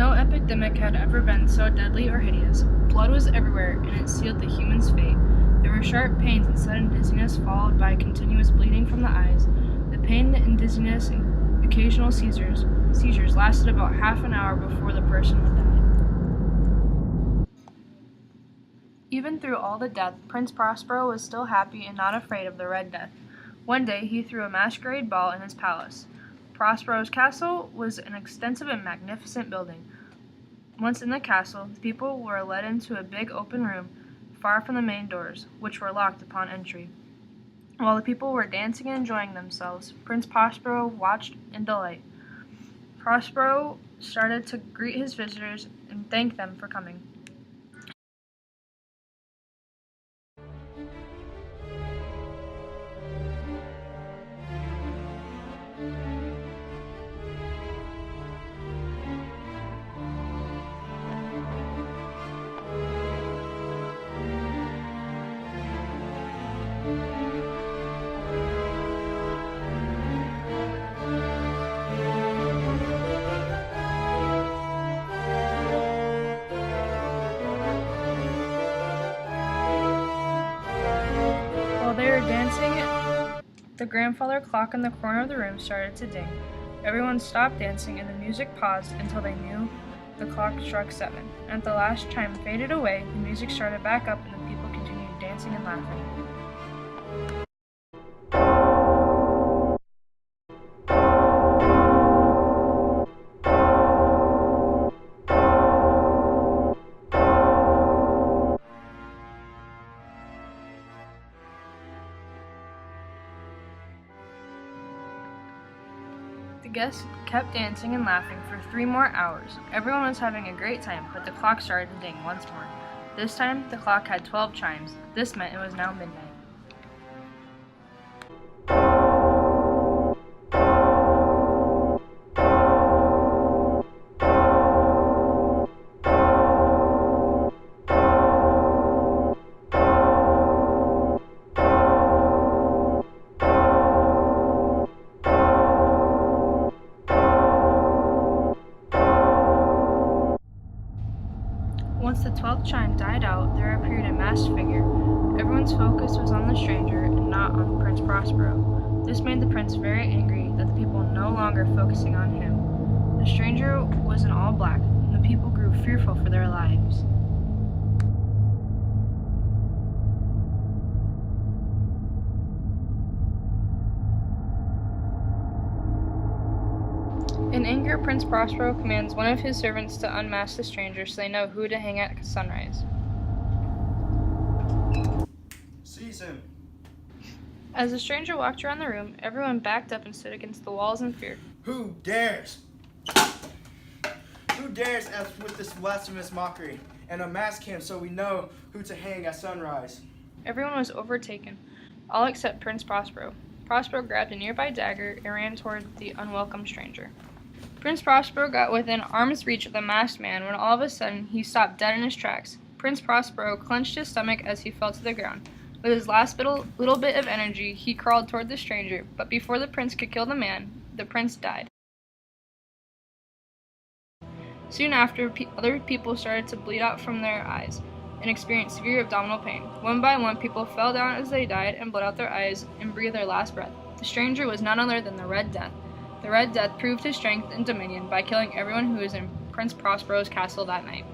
No epidemic had ever been so deadly or hideous. Blood was everywhere, and it sealed the human's fate. There were sharp pains and sudden dizziness, followed by continuous bleeding from the eyes. The pain and dizziness and occasional seizures lasted about half an hour before the person would die. Even through all the death, Prince Prospero was still happy and not afraid of the Red Death. One day he threw a masquerade ball in his palace. Prospero's castle was an extensive and magnificent building. Once in the castle, the people were led into a big open room far from the main doors, which were locked upon entry. While the people were dancing and enjoying themselves, Prince Prospero watched in delight. Prospero started to greet his visitors and thank them for coming. While they were dancing, the grandfather clock in the corner of the room started to ding. Everyone stopped dancing and the music paused until they knew the clock struck 7. At the last chime faded away, the music started back up and the people continued dancing and laughing. The guests kept dancing and laughing for 3 more hours. Everyone was having a great time, but the clock started to ding once more. This time, the clock had 12 chimes. This meant it was now midnight. Once the 12th chime died out, there appeared a masked figure. Everyone's focus was on the stranger and not on Prince Prospero. This made the prince very angry that the people were no longer focusing on him. The stranger was in all black, and the people grew fearful for their lives. In anger, Prince Prospero commands one of his servants to unmask the stranger so they know who to hang at sunrise. Seize him. As the stranger walked around the room, everyone backed up and stood against the walls in fear. Who dares? Who dares us with this blasphemous mockery? And unmask him so we know who to hang at sunrise. Everyone was overtaken, all except Prince Prospero. Prospero grabbed a nearby dagger and ran toward the unwelcome stranger. Prince Prospero got within arm's reach of the masked man when all of a sudden he stopped dead in his tracks. Prince Prospero clenched his stomach as he fell to the ground. With his last little bit of energy, he crawled toward the stranger, but before the prince could kill the man, the prince died. Soon after, other people started to bleed out from their eyes and experienced severe abdominal pain. One by one, people fell down as they died and bled out their eyes and breathed their last breath. The stranger was none other than the Red Death. The Red Death proved his strength and dominion by killing everyone who was in Prince Prospero's castle that night.